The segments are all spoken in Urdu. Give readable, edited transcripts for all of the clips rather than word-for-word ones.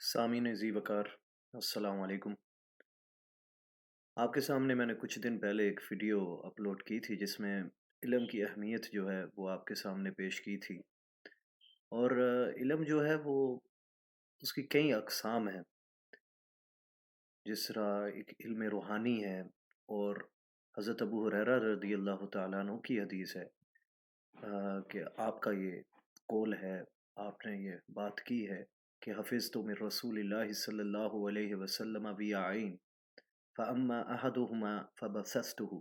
سامعین ذی وقار، السلام علیکم۔ آپ کے سامنے میں نے کچھ دن پہلے ایک ویڈیو اپلوڈ کی تھی جس میں علم کی اہمیت جو ہے وہ آپ کے سامنے پیش کی تھی، اور علم جو ہے وہ اس کی کئی اقسام ہیں۔ جس طرح ایک علم روحانی ہے، اور حضرت ابو ہریرہ رضی اللہ تعالیٰ عنہ کی حدیث ہے کہ آپ کا یہ قول ہے، آپ نے یہ بات کی ہے کہ حفظت من رسول اللہ صلی اللہ علیہ وسلم ویعین، فأما أحدهما فبثثته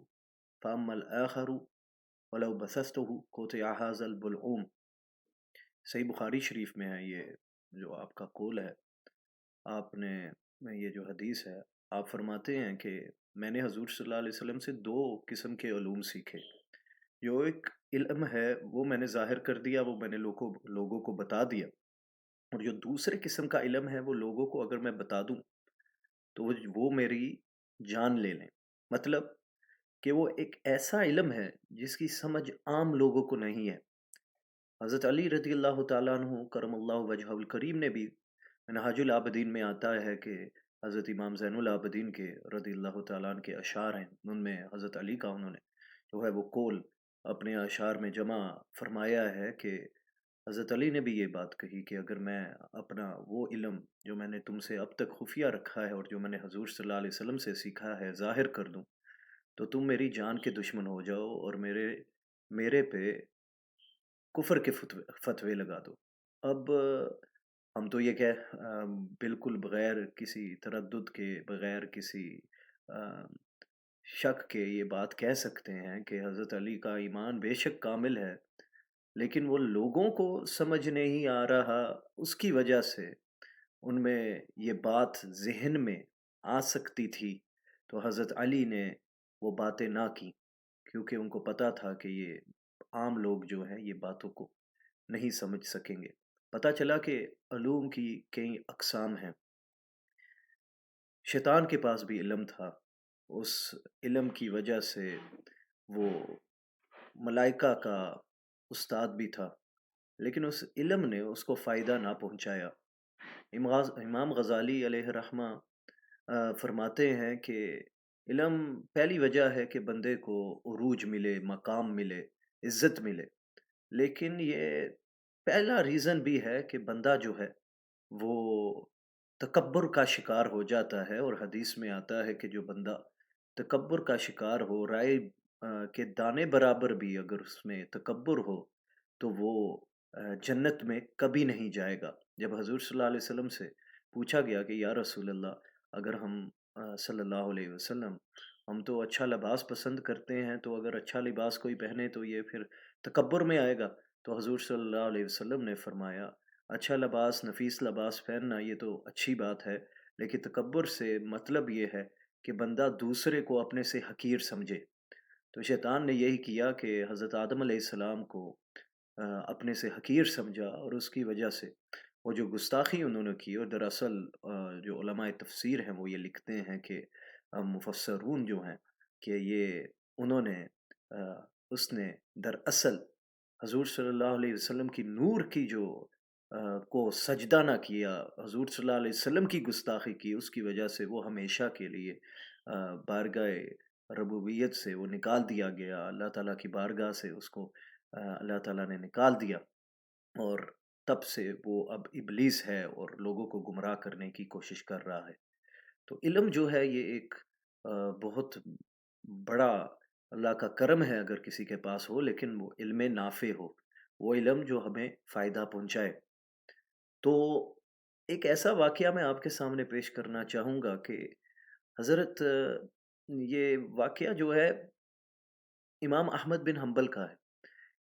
فأما الآخر ولو بثثته قطع هذا البلعوم۔ صحیح بخاری شریف میں ہے یہ جو آپ کا قول ہے۔ آپ نے میں یہ جو حدیث ہے، آپ فرماتے ہیں کہ میں نے حضور صلی اللہ علیہ وسلم سے دو قسم کے علوم سیکھے۔ جو ایک علم ہے وہ میں نے ظاہر کر دیا، وہ میں نے لوگوں کو بتا دیا، اور جو دوسرے قسم کا علم ہے وہ لوگوں کو اگر میں بتا دوں تو وہ میری جان لے لیں۔ مطلب کہ وہ ایک ایسا علم ہے جس کی سمجھ عام لوگوں کو نہیں ہے۔ حضرت علی رضی اللہ تعالیٰ عنہ کرم اللہ وجہہ الکریم نے بھی، منہاج العابدین میں آتا ہے کہ حضرت امام زین العابدین کے رضی اللہ تعالیٰ عنہ کے اشعار ہیں، ان میں حضرت علی کا انہوں نے جو ہے وہ قول اپنے اشعار میں جمع فرمایا ہے کہ حضرت علی نے بھی یہ بات کہی کہ اگر میں اپنا وہ علم جو میں نے تم سے اب تک خفیہ رکھا ہے اور جو میں نے حضور صلی اللہ علیہ وسلم سے سیکھا ہے ظاہر کر دوں تو تم میری جان کے دشمن ہو جاؤ اور میرے پہ کفر کے فتوے لگا دو۔ اب ہم تو یہ کہ بالکل بغیر کسی تردد کے، بغیر کسی آ، شک کے یہ بات کہہ سکتے ہیں کہ حضرت علی کا ایمان بے شک کامل ہے، لیکن وہ لوگوں کو سمجھ نہیں آ رہا، اس کی وجہ سے ان میں یہ بات ذہن میں آ سکتی تھی تو حضرت علی نے وہ باتیں نہ کی، کیونکہ ان کو پتا تھا کہ یہ عام لوگ جو ہیں یہ باتوں کو نہیں سمجھ سکیں گے۔ پتہ چلا کہ علوم کی کئی اقسام ہیں۔ شیطان کے پاس بھی علم تھا، اس علم کی وجہ سے وہ ملائکہ کا استاد بھی تھا، لیکن اس علم نے اس کو فائدہ نہ پہنچایا۔ امام غزالی علیہ رحمہ فرماتے ہیں کہ علم پہلی وجہ ہے کہ بندے کو عروج ملے، مقام ملے، عزت ملے، لیکن یہ پہلا ریزن بھی ہے کہ بندہ جو ہے وہ تکبر کا شکار ہو جاتا ہے، اور حدیث میں آتا ہے کہ جو بندہ تکبر کا شکار ہو، رائے کے دانے برابر بھی اگر اس میں تکبر ہو تو وہ جنت میں کبھی نہیں جائے گا۔ جب حضور صلی اللہ علیہ وسلم سے پوچھا گیا کہ یا رسول اللہ، اگر ہم صلی اللہ علیہ وسلم ہم تو اچھا لباس پسند کرتے ہیں، تو اگر اچھا لباس کوئی پہنے تو یہ پھر تکبر میں آئے گا؟ تو حضور صلی اللہ علیہ وسلم نے فرمایا اچھا لباس، نفیس لباس پہننا یہ تو اچھی بات ہے، لیکن تکبر سے مطلب یہ ہے کہ بندہ دوسرے کو اپنے سے حقیر سمجھے۔ تو شیطان نے یہی کیا کہ حضرت آدم علیہ السلام کو اپنے سے حقیر سمجھا، اور اس کی وجہ سے وہ جو گستاخی انہوں نے کی، اور دراصل جو علماء تفسیر ہیں وہ یہ لکھتے ہیں کہ مفسرون جو ہیں کہ یہ انہوں نے آ، اس نے دراصل حضور صلی اللہ علیہ وسلم کی نور کی جو کو سجدہ نہ کیا، حضور صلی اللہ علیہ وسلم کی گستاخی کی، اس کی وجہ سے وہ ہمیشہ کے لیے بارگاہ ربوبیت سے وہ نکال دیا گیا، اللہ تعالیٰ کی بارگاہ سے اس کو اللہ تعالیٰ نے نکال دیا، اور تب سے وہ اب ابلیس ہے اور لوگوں کو گمراہ کرنے کی کوشش کر رہا ہے۔ تو علم جو ہے یہ ایک بہت بڑا اللہ کا کرم ہے اگر کسی کے پاس ہو، لیکن وہ علم نافع ہو، وہ علم جو ہمیں فائدہ پہنچائے۔ تو ایک ایسا واقعہ میں آپ کے سامنے پیش کرنا چاہوں گا کہ حضرت یہ واقعہ جو ہے امام احمد بن حنبل کا ہے۔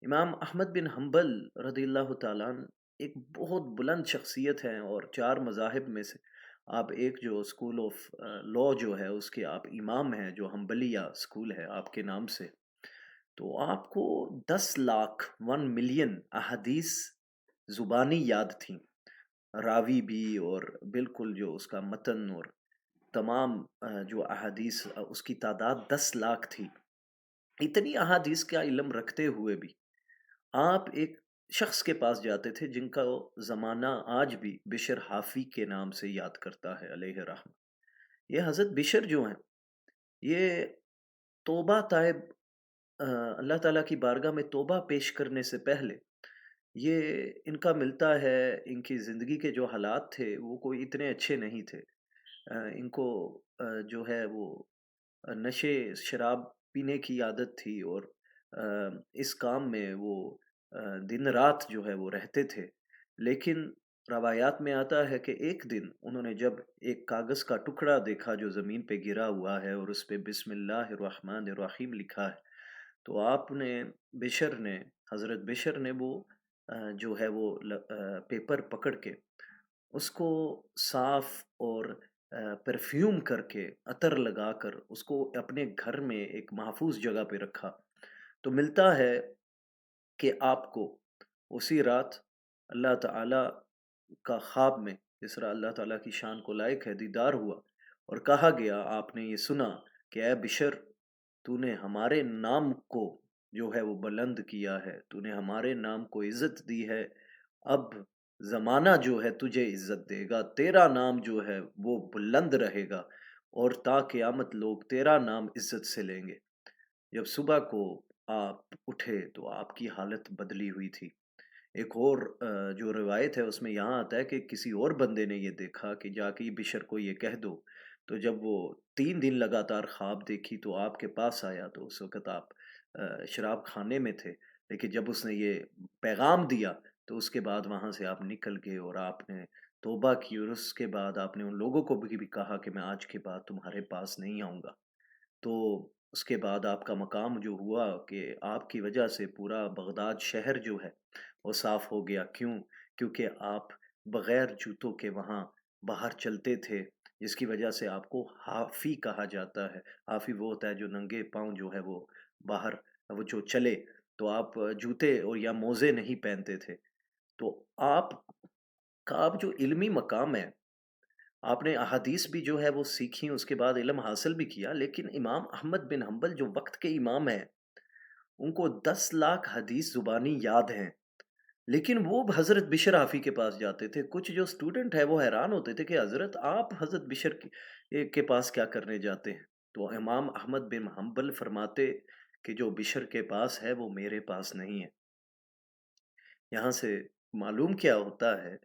امام احمد بن حنبل رضی اللہ تعالیٰ عنہ ایک بہت بلند شخصیت ہیں، اور چار مذاہب میں سے آپ ایک جو اسکول آف لا جو ہے اس کے آپ امام ہیں، جو حنبلیہ اسکول ہے آپ کے نام سے۔ تو آپ کو 10 لاکھ 1 ملین احادیث زبانی یاد تھیں، راوی بھی، اور بالکل جو اس کا متن اور تمام جو احادیث اس کی تعداد 10 لاکھ تھی۔ اتنی احادیث کا علم رکھتے ہوئے بھی آپ ایک شخص کے پاس جاتے تھے جن کا زمانہ آج بھی بشر حافی کے نام سے یاد کرتا ہے علیہ رحمہ۔ یہ حضرت بشر جو ہیں، یہ توبہ طائب اللہ تعالیٰ کی بارگاہ میں توبہ پیش کرنے سے پہلے یہ ان کا ملتا ہے، ان کی زندگی کے جو حالات تھے وہ کوئی اتنے اچھے نہیں تھے۔ ان کو جو ہے وہ نشے شراب پینے کی عادت تھی، اور آ، اس کام میں وہ دن رات جو ہے وہ رہتے تھے۔ لیکن روایات میں آتا ہے کہ ایک دن انہوں نے جب ایک کاغذ کا ٹکڑا دیکھا جو زمین پہ گرا ہوا ہے اور اس پہ بسم اللہ الرحمن الرحیم لکھا ہے، تو آپ نے بشر نے حضرت بشر نے وہ جو ہے وہ پیپر پکڑ کے اس کو صاف اور پرفیوم کر کے عطر لگا کر اس کو اپنے گھر میں ایک محفوظ جگہ پہ رکھا۔ تو ملتا ہے کہ آپ کو اسی رات اللہ تعالی کا خواب میں، جس طرح اللہ تعالیٰ کی شان کو لائق ہے، دیدار ہوا اور کہا گیا، آپ نے یہ سنا کہ اے بشر، تو نے ہمارے نام کو جو ہے وہ بلند کیا ہے، تو نے ہمارے نام کو عزت دی ہے، اب زمانہ جو ہے تجھے عزت دے گا، تیرا نام جو ہے وہ بلند رہے گا، اور تا قیامت لوگ تیرا نام عزت سے لیں گے۔ جب صبح کو آپ اٹھے تو آپ کی حالت بدلی ہوئی تھی۔ ایک اور جو روایت ہے اس میں یہاں آتا ہے کہ کسی اور بندے نے یہ دیکھا کہ جا کے بشر کو یہ کہہ دو، تو جب وہ 3 دن لگاتار خواب دیکھی تو آپ کے پاس آیا، تو اس وقت آپ شراب خانے میں تھے، لیکن جب اس نے یہ پیغام دیا تو اس کے بعد وہاں سے آپ نکل گئے اور آپ نے توبہ کی، اور اس کے بعد آپ نے ان لوگوں کو بھی کہا کہ میں آج کے بعد تمہارے پاس نہیں آؤں گا۔ تو اس کے بعد آپ کا مقام جو ہوا کہ آپ کی وجہ سے پورا بغداد شہر جو ہے وہ صاف ہو گیا۔ کیوں؟ کیونکہ آپ بغیر جوتوں کے وہاں باہر چلتے تھے، جس کی وجہ سے آپ کو حافی کہا جاتا ہے۔ حافی وہ ہوتا ہے جو ننگے پاؤں جو ہے وہ باہر وہ جو چلے، تو آپ جوتے اور یا موزے نہیں پہنتے تھے۔ تو آپ کا اب جو علمی مقام ہے، آپ نے احادیث بھی جو ہے وہ سیکھی، اس کے بعد علم حاصل بھی کیا، لیکن امام احمد بن حنبل جو وقت کے امام ہیں، ان کو 10 لاکھ حدیث زبانی یاد ہیں، لیکن وہ حضرت بشر حافی کے پاس جاتے تھے۔ کچھ جو اسٹوڈنٹ ہے وہ حیران ہوتے تھے کہ حضرت آپ حضرت بشر کے پاس کیا کرنے جاتے ہیں؟ تو امام احمد بن حنبل فرماتے کہ جو بشر کے پاس ہے وہ میرے پاس نہیں ہے۔ یہاں سے معلوم کیا ہوتا ہے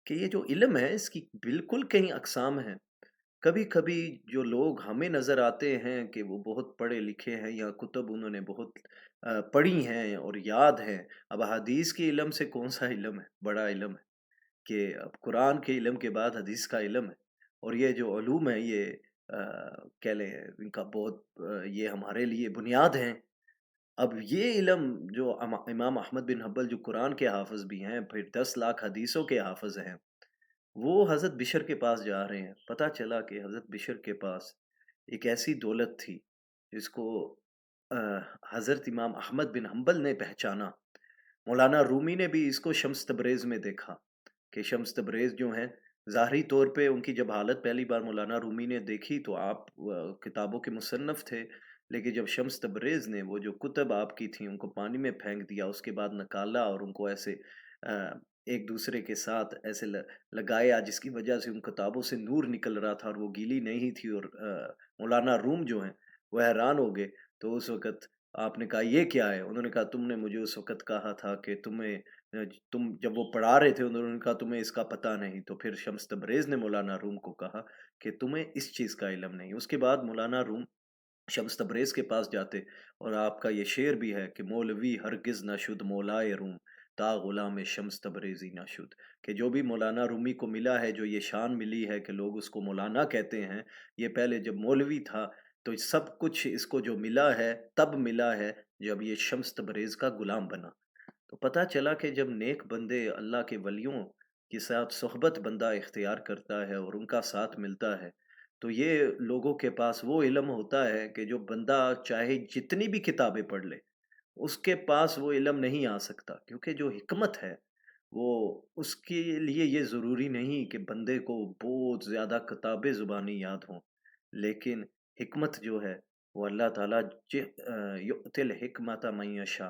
کہ یہ جو علم ہے اس کی بالکل کئی اقسام ہیں۔ کبھی کبھی جو لوگ ہمیں نظر آتے ہیں کہ وہ بہت پڑھے لکھے ہیں یا کتب انہوں نے بہت پڑھی ہیں اور یاد ہیں، اب حدیث کے علم سے کون سا علم ہے؟ بڑا علم ہے کہ اب قرآن کے علم کے بعد حدیث کا علم ہے، اور یہ جو علوم ہے یہ کہہ لیں ان کا بہت یہ ہمارے لیے بنیاد ہیں۔ اب یہ علم جو امام احمد بن حنبل جو قرآن کے حافظ بھی ہیں، پھر 10 لاکھ حدیثوں کے حافظ ہیں، وہ حضرت بشر کے پاس جا رہے ہیں۔ پتہ چلا کہ حضرت بشر کے پاس ایک ایسی دولت تھی جس کو آ، حضرت امام احمد بن حنبل نے پہچانا۔ مولانا رومی نے بھی اس کو شمس تبریز میں دیکھا کہ شمس تبریز جو ہیں، ظاہری طور پہ ان کی جب حالت پہلی بار مولانا رومی نے دیکھی تو آپ کتابوں کے مصنف تھے، لیکن جب شمس تبریز نے وہ جو کتب آپ کی تھیں ان کو پانی میں پھینک دیا، اس کے بعد نکالا اور ان کو ایسے آ، ایک دوسرے کے ساتھ ایسے لگایا جس کی وجہ سے ان کتابوں سے نور نکل رہا تھا اور وہ گیلی نہیں تھی، اور مولانا روم جو ہیں وہ حیران ہو گئے۔ تو اس وقت آپ نے کہا یہ کیا ہے؟ انہوں نے کہا تم نے مجھے اس وقت کہا تھا کہ تم جب وہ پڑھا رہے تھے انہوں نے کہا تمہیں اس کا پتہ نہیں، تو پھر شمس تبریز نے مولانا روم کو کہا کہ تمہیں اس چیز کا علم نہیں۔ اس کے بعد مولانا روم شمس تبریز کے پاس جاتے، اور آپ کا یہ شعر بھی ہے کہ مولوی ہرگز نہ شد مولائے روم، تا غلام شمس تبریزی نہ شد، کہ جو بھی مولانا رومی کو ملا ہے، جو یہ شان ملی ہے کہ لوگ اس کو مولانا کہتے ہیں، یہ پہلے جب مولوی تھا تو سب کچھ اس کو جو ملا ہے تب ملا ہے جب یہ شمس تبریز کا غلام بنا۔ تو پتہ چلا کہ جب نیک بندے اللہ کے ولیوں کے ساتھ صحبت بندہ اختیار کرتا ہے اور ان کا ساتھ ملتا ہے، تو یہ لوگوں کے پاس وہ علم ہوتا ہے کہ جو بندہ چاہے جتنی بھی کتابیں پڑھ لے اس کے پاس وہ علم نہیں آ سکتا، کیونکہ جو حکمت ہے وہ اس کے لیے یہ ضروری نہیں کہ بندے کو بہت زیادہ کتابیں زبانی یاد ہوں، لیکن حکمت جو ہے وہ اللہ تعالیٰ یؤتی الحکمت من یشاء،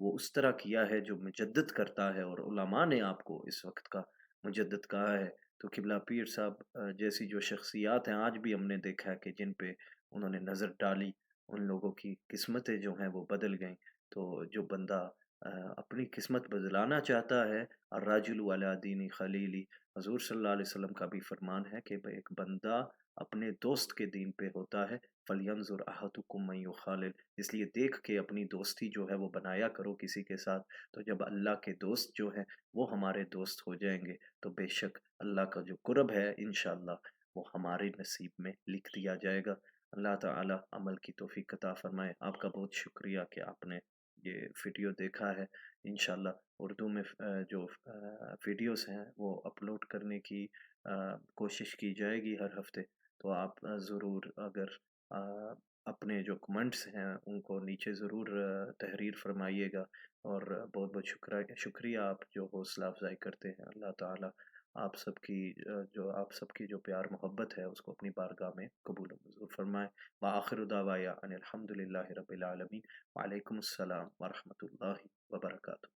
وہ اس طرح کیا ہے جو مجدد کرتا ہے، اور علماء نے آپ کو اس وقت کا مجدد کہا ہے۔ تو قبلہ پیر صاحب جیسی جو شخصیات ہیں آج بھی ہم نے دیکھا ہے کہ جن پہ انہوں نے نظر ڈالی، ان لوگوں کی قسمتیں جو ہیں وہ بدل گئیں۔ تو جو بندہ اپنی قسمت بدلانا چاہتا ہے، الراجل علی دین خلیلی، حضور صلی اللہ علیہ وسلم کا بھی فرمان ہے کہ ایک بندہ اپنے دوست کے دین پہ ہوتا ہے، فَلْيَنظُرْ أَحَدُكُم مَّن يُخَالِلْ، اس لیے دیکھ کے اپنی دوستی جو ہے وہ بنایا کرو کسی کے ساتھ۔ تو جب اللہ کے دوست جو ہیں وہ ہمارے دوست ہو جائیں گے تو بے شک اللہ کا جو قرب ہے انشاءاللہ وہ ہمارے نصیب میں لکھ دیا جائے گا۔ اللہ تعالی عمل کی توفیق عطا فرمائے۔ آپ کا بہت شکریہ کہ آپ نے یہ ویڈیو دیکھا ہے۔ انشاءاللہ اردو میں جو ویڈیوز ہیں وہ اپلوڈ کرنے کی کوشش کی جائے گی ہر ہفتے۔ تو آپ ضرور اگر آ، اپنے جو کمنٹس ہیں ان کو نیچے ضرور تحریر فرمائیے گا، اور بہت بہت شکریہ آپ جو حوصلہ افزائی کرتے ہیں۔ اللہ تعالی آپ سب کی جو پیار محبت ہے اس کو اپنی بارگاہ میں قبول و منظور فرمائے۔ وآخر دعوایا ان الحمد للہ رب العالمین۔ وعلیکم السلام ورحمۃ اللہ وبرکاتہ۔